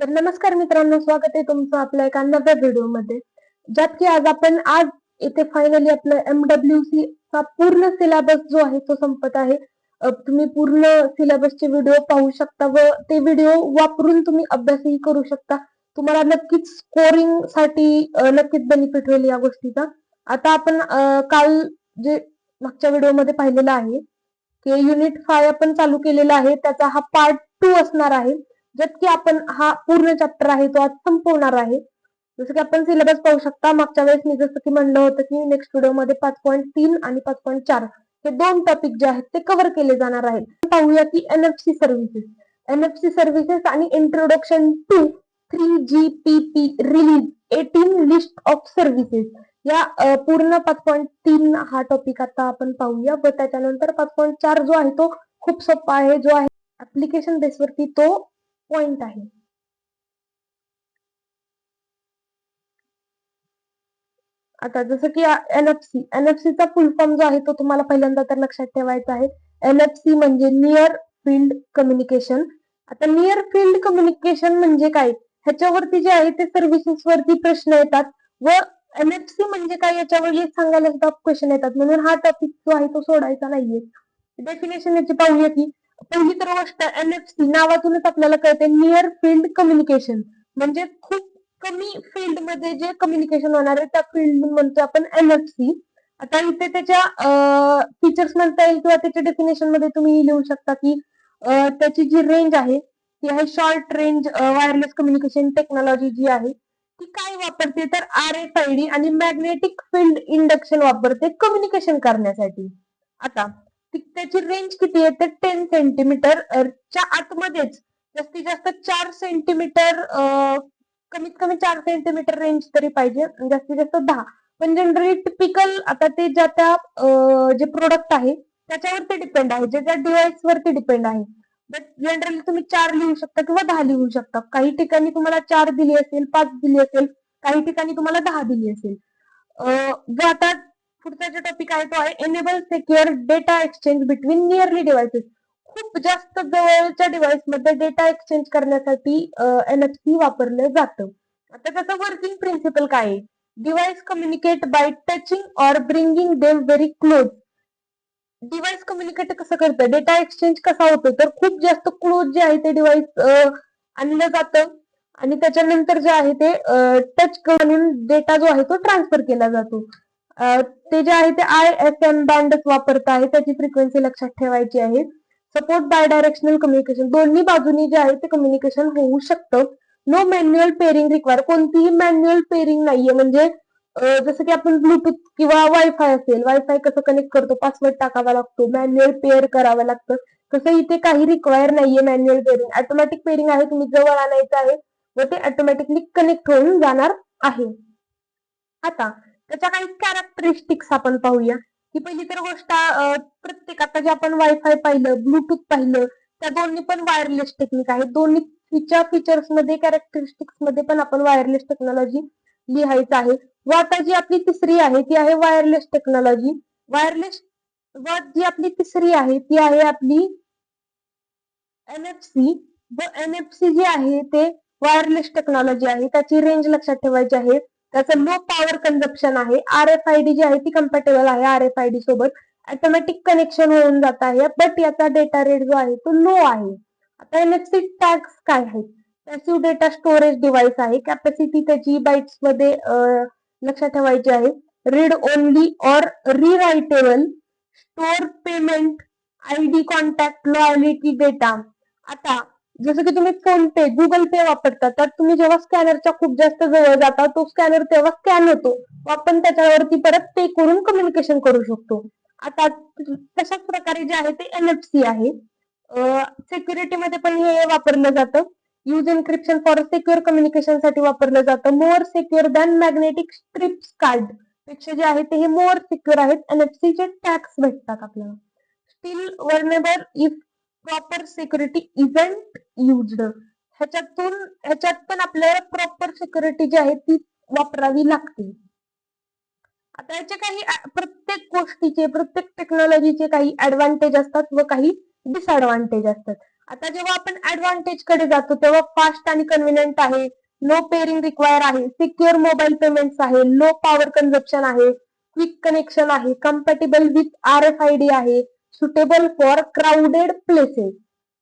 तर नमस्कार मित्रांनो, स्वागत आहे तुमचं आपल्या एका नव्या व्हिडिओमध्ये. ज्यात की आज इथे फायनली आपलं MWC चा पूर्ण सिलेबस जो आहे तो संपत आहे. तुम्ही पूर्ण सिलेबसचे व्हिडिओ पाहू शकता व ते व्हिडिओ वापरून तुम्ही अभ्यासही करू शकता. तुम्हाला नक्कीच स्कोरिंग साठी नक्कीच बेनिफिट होईल या गोष्टीचा. आता आपण काल जे मागच्या व्हिडिओमध्ये पाहिलेलं आहे की युनिट 5 आपण चालू केलेला आहे, त्याचा हा पार्ट 2 असणार आहे. ज्यात की आपण हा पूर्ण चॅप्टर आहे तो आज संपवणार आहे. जसं की आपण सिलेबस पाहू शकता, मागच्या वेळेस मी जसं की म्हणलं होतं की नेक्स्ट व्हिडिओमध्ये 5.3 आणि 5.4 हे दोन टॉपिक जे आहेत ते कव्हर केले जाणार आहेत. पाहूया की एनएफसी सर्व्हिसेस आणि introduction to 3GPP release 18 list of services या पूर्ण 5.3 हा टॉपिक आता आपण पाहूया व त्याच्यानंतर 5.4 जो आहे तो खूप सोपा आहे, जो आहे ऍप्लिकेशन बेसवरती तो पॉइंट आहे. आता जसं की एनएफसीचा फुल फॉर्म जो आहे तो तुम्हाला पहिल्यांदा तर लक्षात ठेवायचा आहे. एनएफसी म्हणजे नियर फील्ड कम्युनिकेशन. आता नियर फील्ड कम्युनिकेशन म्हणजे काय, ह्याच्यावरती जे आहे ते सर्व्हिसेस वरती प्रश्न येतात व एनएफसी म्हणजे काय याच्यावर सांगायला सुद्धा क्वेश्चन येतात, म्हणून हा टॉपिक जो आहे तो सोडायचा नाहीये. डेफिनेशन याची पाहूया की पहिली तर गोष्ट, एनएफसी नावातूनच आपल्याला कळते नियर फील्ड कम्युनिकेशन म्हणजे खूप कमी फील्ड मध्ये जे कम्युनिकेशन होणार आहे त्या फील्ड म्हणतो आपण एनएफसी. आता इथे त्याच्या फीचर्स म्हणता येईल किंवा त्याच्या डेफिनेशन मध्ये तुम्ही लिहू शकता की त्याची जी रेंज आहे ती आहे short range wireless communication technology जी आहे ती काय वापरते तर RFID आणि मॅग्नेटिक फील्ड इंडक्शन वापरते कम्युनिकेशन करण्यासाठी. आता त्याची रेंज किती आहे तर 10 सेंटीमीटर च्या आतमध्येच जास्तीत जास्त 4 सेंटीमीटर, कमीत कमी 4 सेंटीमीटर रेंज तरी पाहिजे, जास्तीत जास्त 10. पण जनरली टिपिकल आता ते ज्या त्या जे प्रोडक्ट आहे त्याच्यावरती डिपेंड आहे, जे त्या डिव्हाइस वरती डिपेंड आहे. बट जनरली तुम्ही 4 लिहू शकता किंवा 10 लिहू शकता. काही ठिकाणी तुम्हाला 4 दिली असेल, 5 दिली असेल, काही ठिकाणी तुम्हाला 10 दिली असेल. जो आता पुढचा जो टॉपिक आहे तो आहे enable secure data exchange between nearly devices. खूप जास्त जवळच्या डिव्हाइस मध्ये डेटा एक्सचेंज करण्यासाठी एनएफसी वापरलं जातं. आता त्याचं वर्किंग प्रिन्सिपल काय आहे, device communicate bye touching or bringing them very close. Device communicate कसं करतं, डेटा एक्सचेंज कसा होतो तर खूप जास्त क्लोज जे आहे ते डिव्हाइस आणलं जातं आणि त्याच्यानंतर जे आहे ते टच करून डेटा जो आहे तो ट्रान्सफर केला जातो. ते जे आहे ते ISM बँडच वापरत आहे, त्याची फ्रिक्वेन्सी लक्षात ठेवायची आहे. सपोर्ट बाय डायरेक्शनल कम्युनिकेशन, दोन्ही बाजूनी जे आहे ते कम्युनिकेशन होऊ शकतं. नो मॅन्युअल पेरिंग रिक्वायर, कोणतीही मॅन्युअल पेरिंग नाहीये. म्हणजे जसं की आपण ब्लूटूथ किंवा वायफाय असेल, वायफाय कसं कनेक्ट करतो, पासवर्ड टाकावा लागतो, मॅन्युअल पेअर करावं लागतं, तसं इथे काही रिक्वायर नाहीये मॅन्युअल पेरिंग. ऑटोमॅटिक पेरिंग आहे, तुम्ही जवळ आणायचं आहे व ते ऑटोमॅटिकली कनेक्ट होऊन जाणार आहे. आता त्याच्या काही कॅरेक्टरिस्टिक्स आपण पाहूया की पहिली तर गोष्ट, प्रत्येक आता जे आपण वायफाय पाहिलं, ब्लूटूथ पाहिलं, त्या दोन्ही पण वायरलेस टेक्निक आहेत. दोन्हीच्या फीचर्स मध्ये, कॅरेक्टरिस्टिक्स मध्ये पण आपण वायरलेस टेक्नॉलॉजी लिहायचं आहे. व आता जी आपली तिसरी आहे ती आहे वायरलेस टेक्नॉलॉजी. वायरलेस व जी आपली तिसरी आहे ती आहे आपली एनएफसी. व एनएफसी जी आहे ते वायरलेस टेक्नॉलॉजी आहे, त्याची रेंज लक्षात ठेवायची आहे, त्याचं लो पॉवर कन्झप्शन आहे. RFID जी आहे ती कम्पॅटेबल आहे RFID सोबत, ऑटोमॅटिक कनेक्शन होऊन जात आहे, बट याचा डेटा रेट जो आहे तो लो आहे. आता एनएफसी टॅग्स काय आहेत, पॅसिव्ह डेटा स्टोरेज डिव्हाइस आहे, कॅपॅसिटी त्याची बाइट्स मध्ये लक्षात ठेवायची आहे. Read only or rewritable, store payment, ID, contact, loyalty data. आता जसं की तुम्ही फोन पे, गुगल पे वापरता, तर तुम्ही जेव्हा स्कॅनरच्या खूप जास्त जवळ जाता तो स्कॅनर तेव्हा स्कॅन होतो व आपण त्याच्यावरती परत पे करून कम्युनिकेशन करू शकतो. आता तशाच प्रकारे जे आहे ते एनएफसी आहे. सिक्युरिटी मध्ये पण हे वापरलं जातं. Use encryption for secure communication साठी वापरलं जातं. More secure than magnetic strips card पेक्षा जे आहे ते हे मोर सिक्युअर आहेत. एनएफसी चे टॅग्स भेटतात आपल्याला. Still vulnerable if proper security isn't used, ह्याच्यात पण आपल्याला प्रॉपर सिक्युरिटी जी आहे ती वापरावी लागते. आता याचे काही प्रत्येक गोष्टीचे, प्रत्येक टेक्नॉलॉजीचे काही ऍडव्हान्टेज असतात व काही डिसएडव्हान्टेज असतात. आता जेव्हा आपण ऍडव्हान्टेज कडे जातो तेव्हा फास्ट आणि कन्व्हिनियंट आहे, नो पेअरिंग रिक्वायर आहे, सिक्युअर मोबाईल पेमेंट्स आहे, लो पॉवर कन्झप्शन आहे, क्विक कनेक्शन आहे, कम्पॅटेबल विथ RFID आहे, सुटेबल फॉर क्राऊडेड प्लेसेस.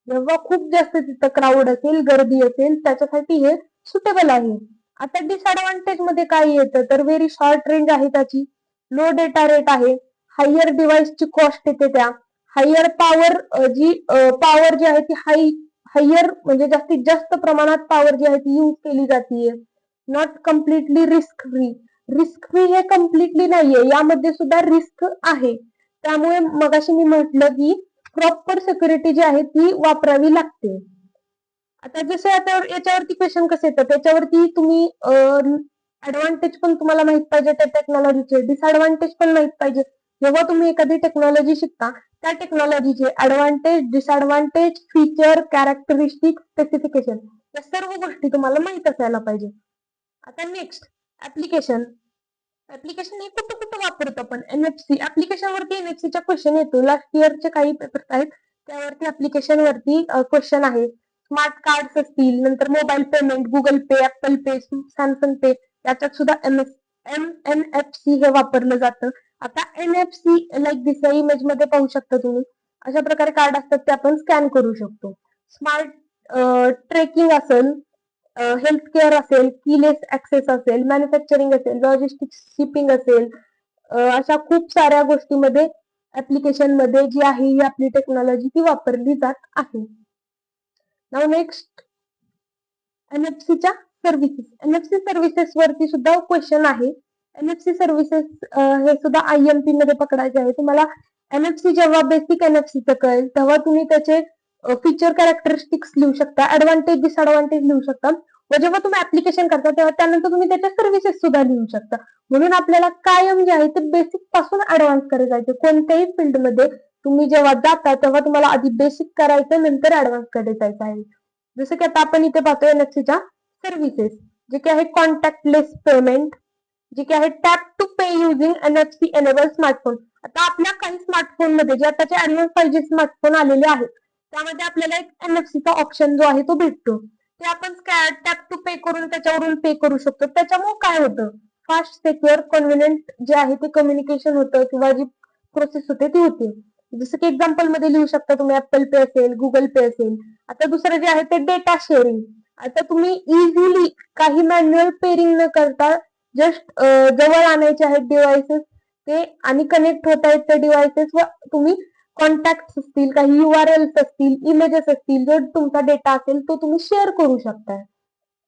जेव्हा खूप जास्त तिथं क्राऊड असेल, गर्दी असेल, त्याच्यासाठी हे सुटेबल आहे. आता डिसएडव्हान्टेज मध्ये काय येतं तर व्हेरी शॉर्ट रेंज आहे त्याची, लो डेटा रेट आहे, हायर डिव्हाइसची कॉस्ट येते, त्या हायर पॉवर पॉवर जी आहे ती हायर म्हणजे जास्तीत जास्त प्रमाणात पॉवर जी आहे ती यूज केली जाते. Not completely risk free, risk free हे कम्प्लिटली नाहीये, यामध्ये सुद्धा रिस्क आहे. त्यामुळे मगाशी मी म्हटलं की प्रॉपर सिक्युरिटी जी आहे ती वापरावी लागते. आता जसे आता याच्यावरती क्वेश्चन कसे येतात त्याच्यावरती तुम्ही ऍडव्हान्टेज पण तुम्हाला माहित पाहिजे त्या टेक्नॉलॉजीचे, डिसएडव्हान्टेज पण माहित पाहिजे. जेव्हा तुम्ही एखादी टेक्नॉलॉजी शिकता त्या टेक्नॉलॉजीचे advantage, disadvantage, feature, characteristic, specification या सर्व गोष्टी तुम्हाला माहित असायला पाहिजे. आता नेक्स्ट ऍप्लिकेशन. ऍप्लिकेशन हे कुठं कुठं वापरतो आपण? NFC ऍप्लिकेशन वरती NFC चा क्वेश्चन येतो. लास्ट इयरचे काही पेपर्स आहेत त्यावरती ऍप्लिकेशन वरती क्वेश्चन आहे. स्मार्ट कार्ड्स असतील, नंतर मोबाईल पेमेंट, गुगल पे, ऍपल पे, सॅमसंग पे, याच्यात सुद्धा MNFC हे वापरलं जातं. आता NFC लाईक दिस इमेज मध्ये पाहू शकता तुम्ही, अशा प्रकारे कार्ड असतात ते आपण स्कॅन करू शकतो. स्मार्ट ट्रेकिंग असेल, हेल्थ केअर असेल, कीलेस ऍक्सेस असेल, मॅन्युफॅक्चरिंग असेल, लॉजिस्टिक्स, शिपिंग असेल, अशा खूप साऱ्या गोष्टींमध्ये ऍप्लिकेशन मध्ये जी आहे ही आपली टेक्नॉलॉजी ती वापरली जात आहे. नाव नेक्स्ट NFCच्या सर्व्हिसेस. NFC सर्व्हिसेस वरती सुद्धा क्वेश्चन आहे. NFC सर्व्हिसेस हे सुद्धा IMP मध्ये पकडायचे आहे. तुम्हाला NFC जेव्हा बेसिक NFC चं कळेल तेव्हा तुम्ही त्याचे फीचर कॅरेक्टरिस्टिक्स लिहू शकता, ऍडव्हान्टेज डिसएडव्हान्टेज लिहू शकता, व जेव्हा तुम्ही ऍप्लिकेशन करता तेव्हा त्यानंतर तुम्ही त्याच्या सर्व्हिसेस सुद्धा लिहू शकता. म्हणून आपल्याला कायम जे आहे ते बेसिक पासून ऍडव्हान्स कडे जायचं. कोणत्याही फील्डमध्ये तुम्ही जेव्हा जाता तेव्हा तुम्हाला आधी बेसिक करायचं, नंतर ऍडव्हान्स कडे जायचं आहे. जसं की आता आपण इथे पाहतो NFCच्या सर्व्हिसेस, जे की आहे कॉन्टॅक्टलेस पेमेंट, जे की आहे tap to pay using NFC enable smartphone. आता आपल्या काही स्मार्टफोन मध्ये जे आताचे ऍडव्हान्स 5G स्मार्टफोन आलेले आहेत त्यामध्ये आपल्याला एक NFCचा ऑप्शन जो आहे तो भेटतो. ते आपण टॅप टू पे करून त्याच्यावरून पे करू शकतो. त्याच्यामुळे काय होतं, फास्ट, सिक्युअर, कन्व्हिनियंट जे आहे ते कम्युनिकेशन होतं किंवा जी प्रोसेस होते ती होते. जसं की एक्झाम्पल मध्ये लिहू शकता तुम्ही, ऍपल पे असेल, गुगल पे असेल. आता दुसरं जे आहे ते डेटा शेअरिंग. आता तुम्ही इझिली काही मॅन्युअल पेरिंग न करता जस्ट जवळ आणायचे आहेत डिव्हाइसेस ते आणि कनेक्ट होत आहेत ते डिव्हाइसेस, व तुम्ही कॉन्टॅक्ट असतील, काही URLs असतील, इमेजेस असतील, जो तुमचा डेटा असेल तो तुम्ही शेअर करू शकताय.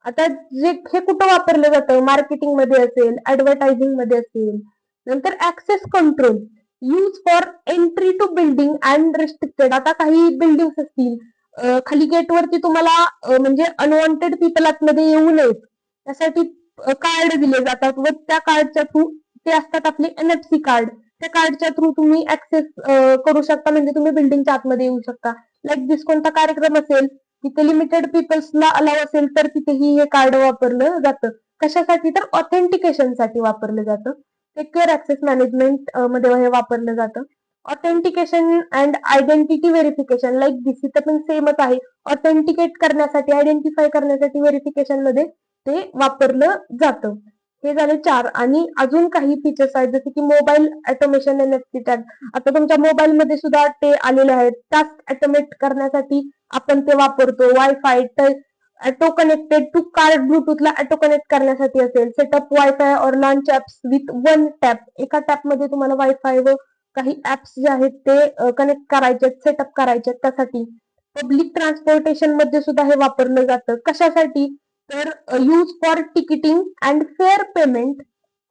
आता जे हे कुठं वापरलं जातं, मार्केटिंग मध्ये असेल, ऍडव्हर्टायझिंग मध्ये असेल. नंतर access control, use for entry to building and restricted. आता काही बिल्डिंग असतील, खाली गेट वरती तुम्हाला म्हणजे अनवॉन्टेड पीपल आतमध्ये येऊ नयेत त्यासाठी कार्ड दिले जातात, व त्या कार्डच्या थ्रू ते असतात आपले NFC कार्ड. त्या कार्डच्या थ्रू तुम्ही ऍक्सेस करू शकता, म्हणजे तुम्ही बिल्डिंगच्या आतमध्ये येऊ शकता. लाईक दिस कोणता कार्यक्रम असेल तिथे लिमिटेड पीपल्सला अलाव असेल तर तिथेही हे कार्ड वापरलं जातं. कशासाठी तर ऑथेंटिकेशनसाठी वापरलं जातं. सिक्युअर ऍक्सेस मॅनेजमेंट मध्ये हे वापरलं जातं. Authentication and identity verification, like this इथं पण सेमच आहे. ऑथेंटिकेट करण्यासाठी, आयडेंटिफाय करण्यासाठी व्हेरिफिकेशन मध्ये ते वापरलं जातं. हे झाले 4. आणि अजून काही फीचर्स आहेत जसे की मोबाईल ऑटोमेशन NFC टॅग. आता तुमच्या मोबाईल मध्ये सुद्धा ते आलेले आहेत. टास्क ऑटोमेट करण्यासाठी आपण ते वापरतो. Wifi auto connected to card, ब्लूटूथला ऑटो कनेक्ट करण्यासाठी असेल. सेटअप वायफाय और launch apps with one tap, एका टॅप मध्ये तुम्हाला वायफाय व काही ऍप्स जे आहेत ते कनेक्ट करायचे, सेटअप करायचे त्यासाठी. पब्लिक ट्रान्सपोर्टेशन मध्ये सुद्धा हे वापरलं जातं. कशासाठी तर use for ticketing and fare payment,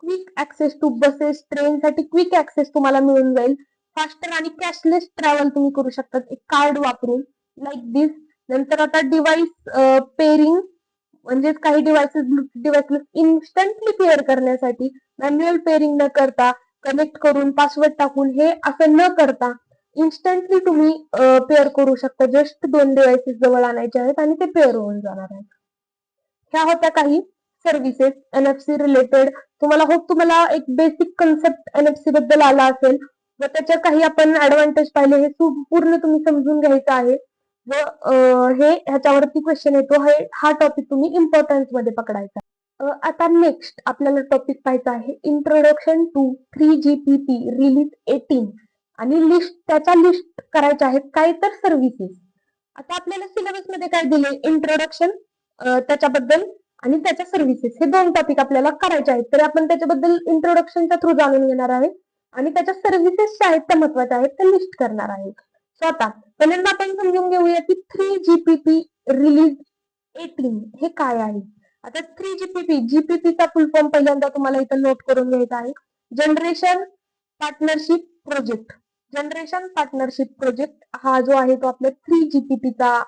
quick access to buses, train साठी क्विक ऍक्सेस तुम्हाला मिळून जाईल. फास्टर आणि कॅशलेस ट्रॅव्हल तुम्ही करू शकता एक कार्ड वापरून, लाईक दिस. नंतर आता डिव्हाइस पेअरिंग, म्हणजेच काही डिव्हाइसेस इन्स्टंटली पेअर करण्यासाठी मॅन्युअल पेअरिंग न करता, कनेक्ट करून पासवर्ड टाकून, हे असं न करता इन्स्टंटली तुम्ही पेअर करू शकता. जस्ट 2 डिव्हाइसेस जवळ आणायचे आहेत आणि ते पेअर होऊन जाणार आहेत. ह्या होत्या काही सर्व्हिसेस NFC रिलेटेड. तुम्हाला एक बेसिक कन्सेप्ट NFC बद्दल आला असेल व त्याच्या काही आपण ऍडव्हान्टेज पाहिले, हे पूर्ण तुम्ही समजून घ्यायचं आहे. व हे ह्याच्यावरती क्वेश्चन येतो, हा टॉपिक तुम्ही इम्पॉर्टन्स मध्ये पकडायचा. आता नेक्स्ट आपल्याला टॉपिक पाहायचा आहे इंट्रोडक्शन टू 3GPP रिलीज 18 आणि त्याच्या लिस्ट करायच्या आहेत काय तर सर्व्हिसेस. आता आपल्याला सिलेबस मध्ये काय दिले, इंट्रोडक्शन त्याच्याबद्दल आणि त्याच्या सर्व्हिसेस, हे दोन टॉपिक आपल्याला करायचे आहेत. तर आपण त्याच्याबद्दल इंट्रोडक्शनच्या थ्रू जाणून घेणार आहे आणि त्याच्या सर्व्हिसेस ज्या आहेत त्या महत्वाच्या आहेत त्या लिस्ट करणार आहे. स्वतः पहिल्यांदा आपण समजून घेऊया की 3GPP रिलीज 18 हे काय आहे. आता 3GPP, जीपीपीचा फुल फॉर्म पहिल्यांदा तुम्हाला इथं नोट करून घ्यायचा आहे. Generation partnership project. Generation partnership project हा जो आहे तो आपल्या 3GPPचा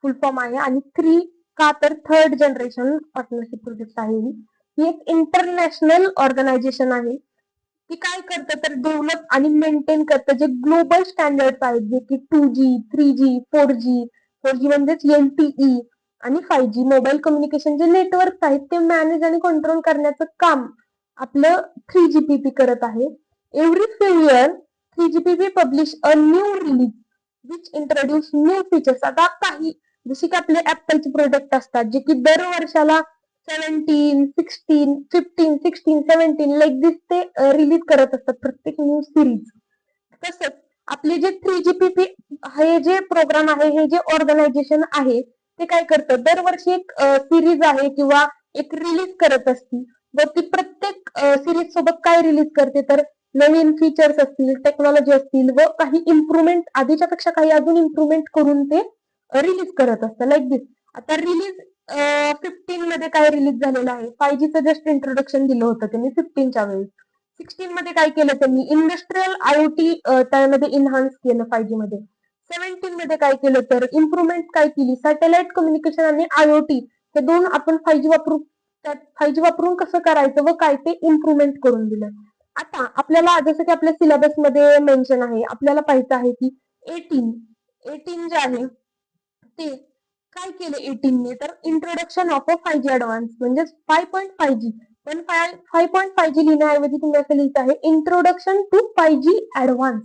फुल फॉर्म आहे. आणि 3 का तर थर्ड जनरेशन पार्टनरशिप प्रोजेक्ट आहे. ही एक इंटरनॅशनल ऑर्गनायझेशन आहे. ती काय करतं तर डेव्हलप आणि मेंटेन करतं जे ग्लोबल स्टँडर्ड्स आहेत, जे की 2G, 3G, 4G म्हणजेच LTE आणि 5G मोबाईल कम्युनिकेशन जे नेटवर्क आहेत ते मॅनेज आणि कंट्रोल करण्याचं काम आपलं 3GPP करत आहे. Every few year 3GPP publish a new release which introduce new features. आता काही जसे की आपले ऍपलचे प्रोडक्ट असतात जे की दर वर्षाला 17, 16, 15, 16, 17 लाईक दिस ते रिलीज करत असतात प्रत्येक न्यू सिरीज. तसंच आपले जे 3GPP हे जे प्रोग्राम आहे, हे जे ऑर्गनायझेशन आहे ते काय करतं, दरवर्षी एक सिरीज आहे किंवा एक रिलीज करत असते. व ती प्रत्येक सिरीज सोबत काय रिलीज करते तर नवीन फीचर्स असतील, टेक्नॉलॉजी असतील व काही इम्प्रुव्हमेंट, आधीच्या पेक्षा काही अजून इम्प्रुव्हमेंट करून ते रिलीज करत असतं. लाईक दिस आता रिलीज 15 मध्ये काय रिलीज झालेलं आहे, 5Gचं जस्ट इंट्रोडक्शन दिलं होतं त्यांनी 15च्या वेळेस. 16 मध्ये काय केलं त्यांनी, इंडस्ट्रियल IoT त्यामध्ये इन्हान्स केलं 5G मध्ये. 17 मध्ये काय केलं तर इम्प्रुव्हमेंट काय केली, सॅटेलाइट कम्युनिकेशन आणि IoT हे दोन आपण 5G वापरून कसं करायचं व काय ते इम्प्रुव्हमेंट करून दिलं. आता आपल्याला जसं की आपल्या सिलेबस मध्ये मेन्शन आहे, आपल्याला पाहायचं आहे की 18 जे आहे ते काय केलं 18 ने तर introduction of a 5G advance म्हणजे 5.5G. पण 5.5G लिहिण्याऐवजी तुम्ही असं लिहित आहे इंट्रोडक्शन टू 5G ऍडव्हान्स.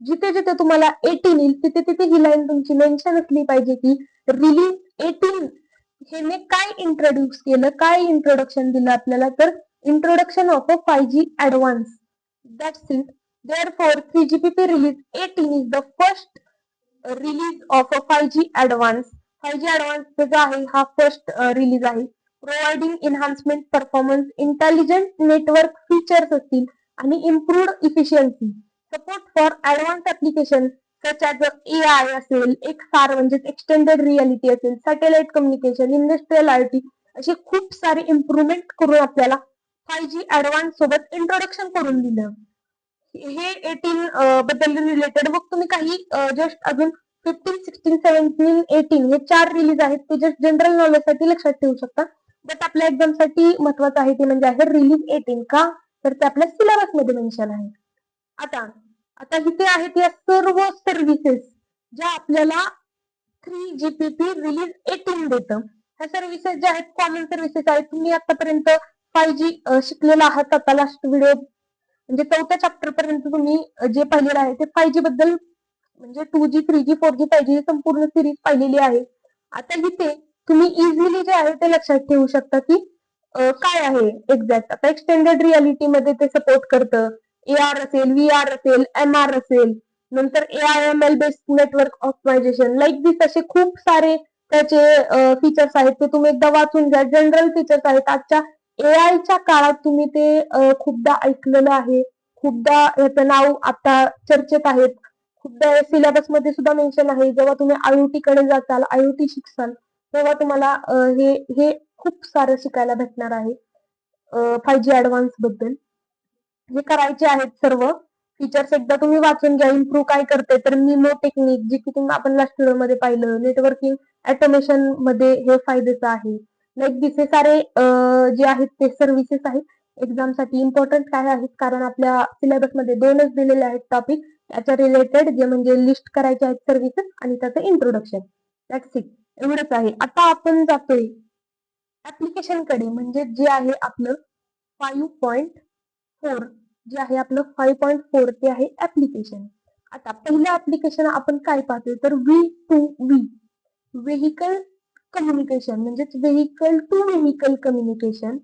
जिथे जिथे तुम्हाला 18 येईल तिथे तिथे ही लाईन तुमची मेन्शन असली पाहिजे की रिलीज 18 हे काय इंट्रोड्यूस केलं, काय इंट्रोडक्शन दिलं आपल्याला तर introduction of a 5G advance. That's it. Therefore 3GPP release 18 is the first release of a 5G advance. 5G advance जो आहे हा फर्स्ट रिलीज आहे. Providing enhancement performance, intelligent network features असतील आणि improved efficiency, support for advance application such as AI असेल, XR म्हणजे extended reality असेल, satellite communication, industrial IoT असे खूप सारे इम्प्रुव्हमेंट करून आपल्याला 5G ऍडव्हान्स सोबत इंट्रोडक्शन करून दिलं. हे 18 बद्दल रिलेटेड. मग तुम्ही काही जस्ट अजून 15, 16, 17, 18 हे 4 रिलीज आहेत ते जस्ट जनरल नॉलेज साठी लक्षात ठेवू शकता. बट आपल्या एक्झाम साठी महत्वाचं आहे ते म्हणजे आहे रिलीज 18 का तर ते आपल्या सिलेबस मध्ये मेन्शन आहे. आता आता इथे आहेत या सर्व सर्व्हिसेस ज्या आपल्याला 3GPP रिलीज 18 देतं. ह्या सर्व्हिसेस ज्या आहेत कॉमन सर्व्हिसेस आहेत. तुम्ही आतापर्यंत 5G शिकलेला आहात. आता लास्ट व्हिडिओ म्हणजे 4थ्या चॅप्टर पर्यंत तुम्ही जे पाहिलेलं आहे ते 5G बद्दल म्हणजे 2G, 3G, 4G, 5G संपूर्ण सिरीज पाहिलेली आहे. आता इथे तुम्ही इझिली जे आहे ते लक्षात ठेवू शकता की काय आहे एक्झॅक्ट. आता एक्सटेंडेड रियालिटी मध्ये ते सपोर्ट करतं. AR असेल, VR असेल, MR असेल, नंतर AI/ML based network optimization like this असे खूप सारे त्याचे फीचर्स आहेत ते तुम्ही एकदा वाचून घ्या. जनरल फीचर्स आहेत. आजच्या AIच्या काळात तुम्ही ते खूपदा ऐकलेलं आहे. खूपदा याचं नाव आता चर्चेत आहेत. खूपदा सिलेबस मध्ये सुद्धा मेन्शन आहे. जेव्हा तुम्ही IoT कडे जाचाल, IoT शिकसाल तेव्हा तुम्हाला हे खूप सारं शिकायला भेटणार आहे 5G ऍडव्हान्स बद्दल. जे करायचे आहेत सर्व फीचर्स एकदा तुम्ही वाचून घ्या. इम्प्रूव्ह काय करते तर मिमो टेक्निक जे की तुम्ही आपण लास्ट व्हिडिओ मध्ये पाहिलं. नेटवर्किंग ऑटोमेशन मध्ये हे फायद्याचं आहे. लाईक दिस हे सारे जे आहेत ते सर्व्हिसेस आहेत. एक्झाम साठी इम्पॉर्टंट काय आहेत कारण आपल्या सिलेबस मध्ये 2च दिलेले आहेत टॉपिक त्याच्या रिलेटेड जे म्हणजे लिस्ट करायचे आहेत सर्व्हिसेस आणि त्याचं इंट्रोडक्शन. That's it. एवढंच आहे. आता आपण जातोय ऍप्लिकेशन कडे म्हणजे जे आहे आपलं 5.4 जे आहे आपलं 5.4 ते आहे ऍप्लिकेशन. आता पहिलं ऍप्लिकेशन आपण काय पाहतोय तर V2V, व्हेकल कम्युनिकेशन म्हणजेच vehicle to vehicle communication.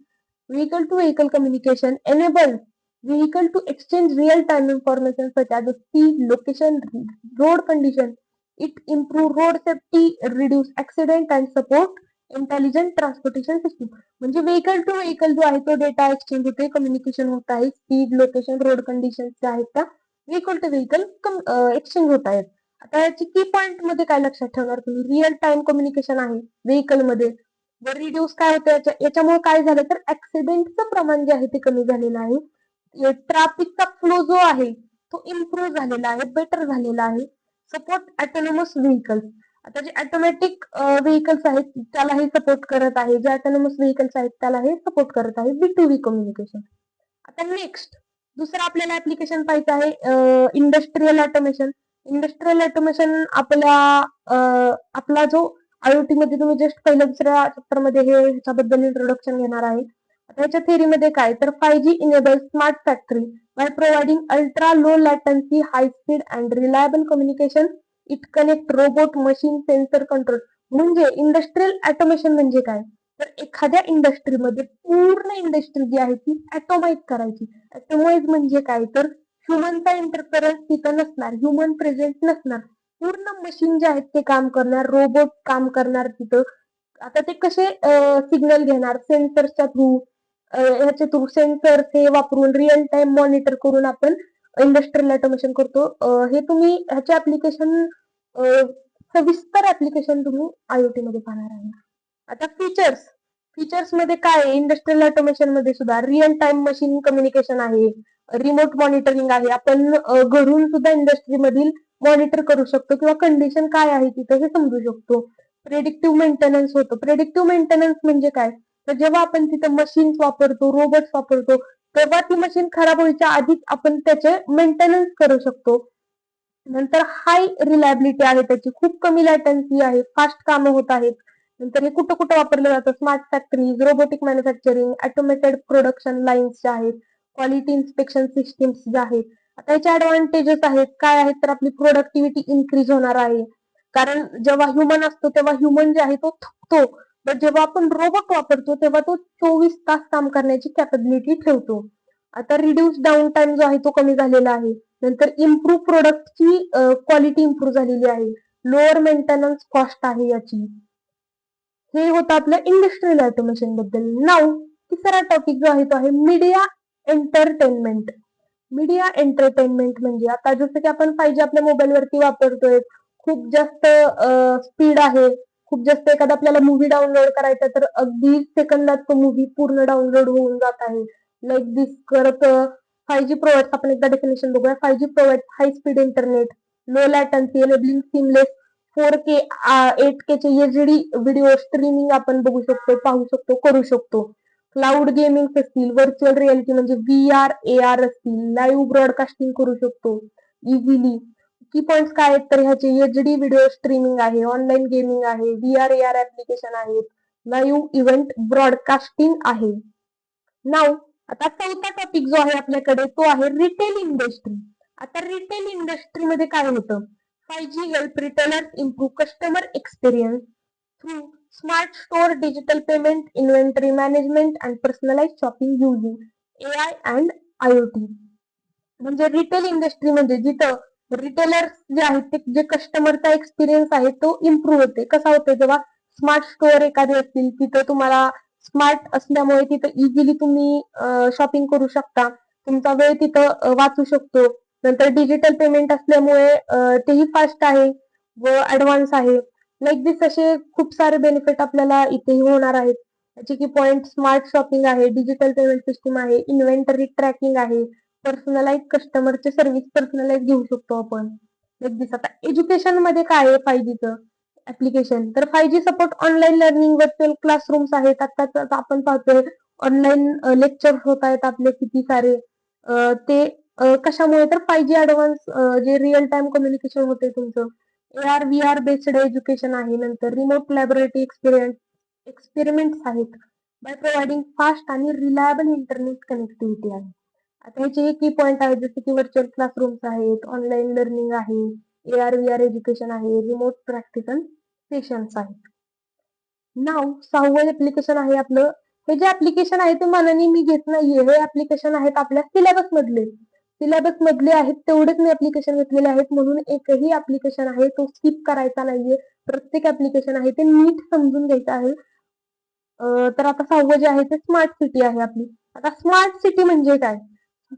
Vehicle to vehicle communication enable vehicle to exchange real-time information such as the speed, location, road condition. It improve road safety, reduce accident and support intelligent transportation system. म्हणजे vehicle to vehicle जो आहे तो data exchange होते, communication होत आहे, speed, location, road condition ज्या आहेत त्या व्हेकल टू व्हेकल एक्सचेंज होत आहेत. आता याची की पॉइंट मध्ये काय लक्षात ठेवणार तुम्ही, रिअल टाइम कम्युनिकेशन आहे व्हेकल मध्ये. व रिड्यूस काय होतं याच्यामुळे काय झालं तर ऍक्सिडेंटचं प्रमाण जे आहे ते कमी झालेलं आहे. ट्रॅफिकचा फ्लो जो आहे तो इम्प्रूव्ह झालेला आहे, बेटर झालेला आहे. Support autonomous vehicles. आता जे ऑटोमॅटिक व्हेकल्स आहेत त्याला हे सपोर्ट करत आहे, जे ऑटोनॉमस व्हेकल्स आहेत त्याला हे सपोर्ट करत आहे V2V कम्युनिकेशन. आता नेक्स्ट दुसरं आपल्याला ऍप्लिकेशन पाहायचं आहे इंडस्ट्रियल ऑटोमेशन. इंडस्ट्रियल ऑटोमेशन आपला जो IoT मध्ये तुम्ही जस्ट पहिल्या दुसऱ्या चॅप्टर मध्ये हे ह्याच्याबद्दल इंट्रोडक्शन घेणार आहे. त्याच्या थेअरीमध्ये काय तर 5G enable smart factory by providing ultra low latency high speed and reliable communication. It connect robot machine sensor control. म्हणजे इंडस्ट्रियल ऑटोमेशन म्हणजे काय तर एखाद्या इंडस्ट्रीमध्ये पूर्ण इंडस्ट्री जी आहे ती ऍटोमाइज करायची. ऍटोमाइज म्हणजे काय तर ह्युमनचा इंटरफरन्स तिथं नसणार, ह्युमन प्रेझेंट नसणार, पूर्ण मशीन जे आहेत ते काम करणार, रोबोट काम करणार तिथं. आता ते कसे सिग्नल घेणार सेन्सरच्या थ्रू, ह्याचे थ्रू सेन्सर हे वापरून रिअल टाइम मॉनिटर करून आपण इंडस्ट्रियल ऑटोमेशन करतो. हे तुम्ही ह्याचे ऍप्लिकेशन सविस्तर ऍप्लिकेशन तुम्ही IoT मध्ये पाहणार आहे. आता फीचर्स मध्ये काय आहे इंडस्ट्रियल ऑटोमेशन मध्ये सुद्धा रिअल टाइम मशीन कम्युनिकेशन आहे, रिमोट मॉनिटरिंग आहे. आपण घरून सुद्धा इंडस्ट्री मधील मॉनिटर करू शकतो किंवा कंडिशन काय आहे तिथं हे समजू शकतो. प्रेडिक्टिव्ह मेंटेनन्स होतं. प्रेडिक्टिव्ह मेंटेनन्स म्हणजे काय तर जेव्हा आपण तिथं मशीन्स वापरतो, रोबोट्स वापरतो, तेव्हा ती मशीन खराब व्हायच्या आधीच आपण त्याचे मेंटेनन्स करू शकतो. नंतर हाय रिलायबिलिटी आहे त्याची, खूप कमी लॅटन्सी आहे, फास्ट कामं होत आहेत. नंतर हे कुठं कुठं वापरलं जातं smart factories, robotic manufacturing, automated production lines ज्या आहेत, क्वालिटी इन्स्पेक्शन सिस्टीम्स ज्या आहेत. आता याचे ऍडव्हान्टेजेस आहेत काय आहेत तर आपली प्रोडक्टिव्हिटी इन्क्रीज होणार आहे. कारण जेव्हा ह्युमन असतो तेव्हा ह्युमन जे आहे तो थकतो, तर जेव्हा आपण रोबोट वापरतो तेव्हा तो 24 तास काम करण्याची कॅपॅबिलिटी ठेवतो. आता रिड्यूस डाऊन टाइम जो आहे तो कमी झालेला आहे. नंतर इम्प्रूव्ह प्रोडक्टची क्वालिटी इम्प्रूव्ह झालेली आहे. लोअर मेंटेनन्स कॉस्ट आहे याची. हे होतं आपलं इंडस्ट्रियल ऑटोमेशन बद्दल. नाव तिसरा टॉपिक जो आहे तो आहे मीडिया एंटरटेनमेंट. मीडिया एंटरटेनमेंट म्हणजे आता जसं की आपण 5G आपल्या मोबाईल वरती वापरतोय, खूप जास्त स्पीड आहे, खूप जास्त एखादा आपल्याला मूवी डाउनलोड करायचा तर अगदी सेकंदात तो मूवी पूर्ण डाउनलोड होऊन जात आहे. लाईक दिस करत 5G प्रोव्हाइड, आपण एकदा डेफिनेशन बघूया. 5G provide high speed internet, low latency, enabling seamless 4K 8K चे HD व्हिडिओ स्ट्रीमिंग आपण बघू शकतो, पाहू शकतो, करू शकतो. क्लाउड गेमिंग असतील, व्हर्च्युअल रिअलिटी म्हणजे VR AR असतील, लाईव्ह ब्रॉडकास्टिंग करू शकतो इझिली. की पॉइंट्स काय आहेत तर ह्याचे HD व्हिडिओ स्ट्रीमिंग आहे, ऑनलाईन गेमिंग आहे, VR AR ऍप्लिकेशन आहेत, लाईव्ह इव्हेंट ब्रॉडकास्टिंग आहे. नाव आता चौथा टॉपिक जो आहे आपल्याकडे तो आहे रिटेल इंडस्ट्री. आता रिटेल इंडस्ट्री मध्ये काय होतं 5G help retailers improve customer experience through smart store, digital payment, inventory management and personalize shopping using AI and IoT. म्हणजे रिटेल इंडस्ट्री म्हणजे जिथं रिटेलर्स जे आहेत ते जे कस्टमरचा एक्सपिरियन्स आहे तो इम्प्रूव्ह होते. कसा होतो जेव्हा स्मार्ट स्टोअर एखादे असतील तिथं तुम्हाला स्मार्ट असल्यामुळे तिथं इझिली तुम्ही शॉपिंग करू शकता, तुमचा वेळ तिथं वाचू शकतो. नंतर डिजिटल पेमेंट असल्यामुळे तेही फास्ट आहे व ऍडव्हान्स आहे. लाईक दिस असे खूप सारे बेनिफिट आपल्याला इथेही होणार आहेत. त्याचे की पॉइंट स्मार्ट शॉपिंग आहे, डिजिटल पेमेंट सिस्टीम आहे, इन्व्हेंटरी ट्रॅकिंग आहे, पर्सनलाइज कस्टमरचे सर्व्हिस पर्सनलाइज घेऊ शकतो आपण. लाईक दिस आता एज्युकेशन मध्ये काय आहे 5Gचं ऍप्लिकेशन तर 5G support online learning, virtual classrooms आहेत. आता आपण पाहतोय ऑनलाईन लेक्चर होत आहेत आपले किती सारे. ते कशामुळे तर 5G ऍडव्हान्स जे रिअल टाइम कम्युनिकेशन होते तुमचं, AR VR बेस्ड एज्युकेशन आहे. नंतर रिमोट लॅबोरेटरी एक्सपेरिमेंट्स आहेत बाय प्रोव्हाइडिंग फास्ट आणि रिलायबल इंटरनेट कनेक्टिव्हिटी आहे. आता ह्याचे हे की पॉइंट आहेत, जसे की व्हर्च्युअल क्लासरूम्स आहेत, ऑनलाईन लर्निंग आहे, AR VR एज्युकेशन आहे, रिमोट प्रॅक्टिकल सेशन्स आहेत. नाव 6वं ऍप्लिकेशन आहे आपलं. हे जे ऍप्लिकेशन आहे ते मनाने मी घेत नाहीये. हे ऍप्लिकेशन आहेत आपल्या सिलेबस मधले. सिलेबस मधले आहेत तेवढेच मी ऍप्लिकेशन घेतलेले आहेत, म्हणून एकही ऍप्लिकेशन आहे तो स्किप करायचा नाहीये. प्रत्येक ऍप्लिकेशन आहे ते नीट समजून घ्यायचं आहे. तर आता 6वं जे आहे ते स्मार्ट सिटी आहे आपली. आता स्मार्ट सिटी म्हणजे काय?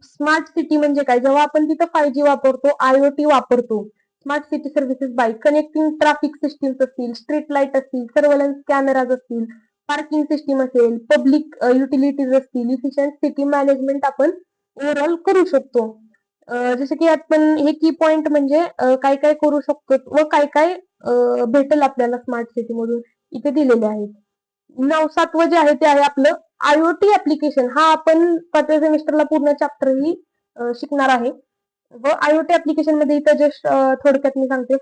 स्मार्ट सिटी म्हणजे काय? जेव्हा आपण तिथं 5G वापरतो, IoT वापरतो, smart city services bye connecting traffic systems असतील, स्ट्रीट लाईट असतील, सर्व्हेलन्स कॅमेराज असतील, पार्किंग सिस्टीम असेल, पब्लिक युटिलिटीज असतील, इफिशियंट सिटी मॅनेजमेंट आपण ओव्हरऑल करू शकतो. जसं की आपण हे की पॉइंट म्हणजे काय काय करू शकतो व काय काय भेटेल आपल्याला स्मार्ट सिटी मधून इथे दिलेले आहेत. 7वं जे आहे ते आहे आपलं IoT ऍप्लिकेशन. हा आपण 5व्या सेमिस्टरला पूर्ण चॅप्टर ही शिकणार आहे. व IoT ऍप्लिकेशन मध्ये इथं जस्ट थोडक्यात मी सांगते.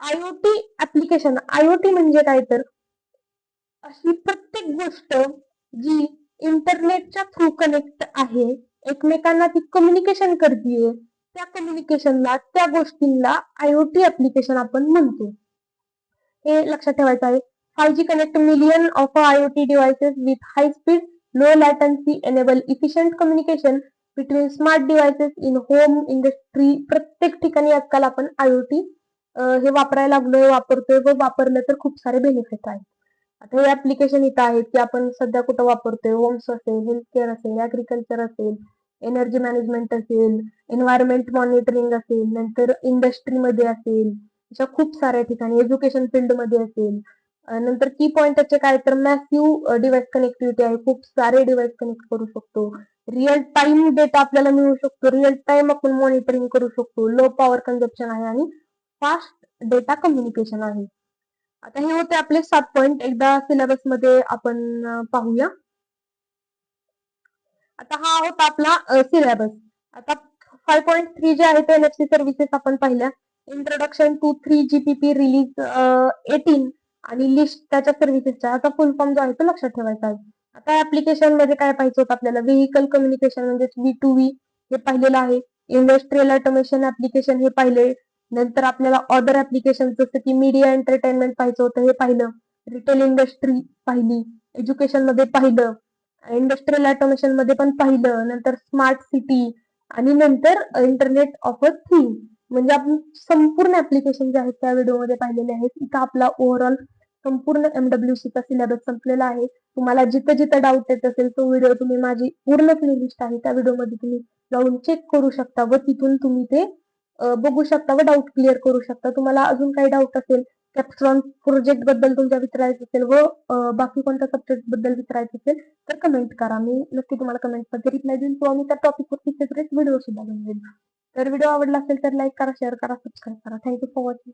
IoT ऍप्लिकेशन, IoT म्हणजे काय तर अशी प्रत्येक गोष्ट जी इंटरनेटच्या थ्रू कनेक्ट आहे, एकमेकांना ती कम्युनिकेशन करतीये, त्या कम्युनिकेशनला, त्या गोष्टींना IoT ऍप्लिकेशन आपण म्हणतो. हे लक्षात ठेवायचं आहे. 5G connect million of IoT devices with high speed, low latency, enable efficient communication between smart devices in home, industry. प्रत्येक ठिकाणी आजकाल आपण IoT हे वापरायला लागलोय, वापरतोय व वापरलं तर खूप सारे बेनिफिट आहेत. आता हे ऍप्लिकेशन इथं आहेत की आपण सध्या कुठं वापरतोय. होम्स असेल, हेल्थ केअर असेल, ऍग्रिकल्चर असेल, एनर्जी मॅनेजमेंट असेल, एन्व्हायरमेंट मॉनिटरिंग असेल, नंतर इंडस्ट्रीमध्ये असेल, अशा खूप साऱ्या ठिकाणी एज्युकेशन फील्डमध्ये असेल. नंतर की पॉइंट त्याचे काय तर मॅसिव्ह डिव्हाइस कनेक्टिव्हिटी आहे. खूप सारे डिव्हाइस कनेक्ट करू शकतो. रिअल टाइम डेटा आपल्याला मिळू शकतो. रिअल टाइम आपण मॉनिटरिंग करू शकतो. लो पॉवर कन्झप्शन आहे आणि फास्ट डेटा कम्युनिकेशन आहे. आता हे होते आपले 7 पॉइंट. एकदा सिलेबस मध्ये आपण पाहूया. आता हा होता आपला सिलेबस. आता 5.3 जे आहे ते NFC सर्व्हिसेस आपण पाहिल्या. इंट्रोडक्शन टू 3GPP रिलीज 18 आणि लिस्ट त्याच्या सर्व्हिसेसच्या. आता फुल फॉर्म जो आहे तो लक्षात ठेवायचा आहे. आता ऍप्लिकेशन मध्ये काय पाहिजे होतं आपल्याला? व्हेकल कम्युनिकेशन म्हणजे V2V हे पाहिलेलं आहे. इंडस्ट्रियल ऑटोमेशन ऍप्लिकेशन हे पाहिले. नंतर आपल्याला अदर ऍप्लिकेशन जसं की मीडिया एंटरटेनमेंट पाहिजे होतं हे पाहिलं. रिटेल इंडस्ट्री पाहिली. एज्युकेशन मध्ये पाहिलं. इंडस्ट्रियल ऑटोमेशन मध्ये पण पाहिलं. नंतर स्मार्ट सिटी आणि नंतर इंटरनेट ऑफ अ थिंग म्हणजे आपण संपूर्ण ऍप्लिकेशन जे आहेत त्या व्हिडिओमध्ये पाहिलेले आहेत. इथं आपला ओव्हरऑल संपूर्ण MWC चा सिलेबस संपलेला आहे. तुम्हाला जिथं जिथं डाऊट येत असेल तो व्हिडिओ तुम्ही माझी पूर्ण प्लेलिस्ट आहे त्या व्हिडिओमध्ये तुम्ही जाऊन चेक करू शकता व तिथून तुम्ही ते बघू शकता व डाऊट क्लिअर करू शकता. तुम्हाला अजून काही डाऊट असेल, कॅप्स्ट्रॉन प्रोजेक्ट बद्दल तुमच्या विचारायचं असेल व बाकी कोणत्या सब्जेक्ट बद्दल विचारायचं असेल तर कमेंट करा. मी नक्की तुम्हाला कमेंट मध्ये रिप्लाय देईन किंवा मी त्या टॉपिकवरती सेपरेट व्हिडिओ सुद्धा बनवेन. तर व्हिडिओ आवडला असेल तर लाईक करा, शेअर करा, सबस्क्राईब करा. Thank you for watching.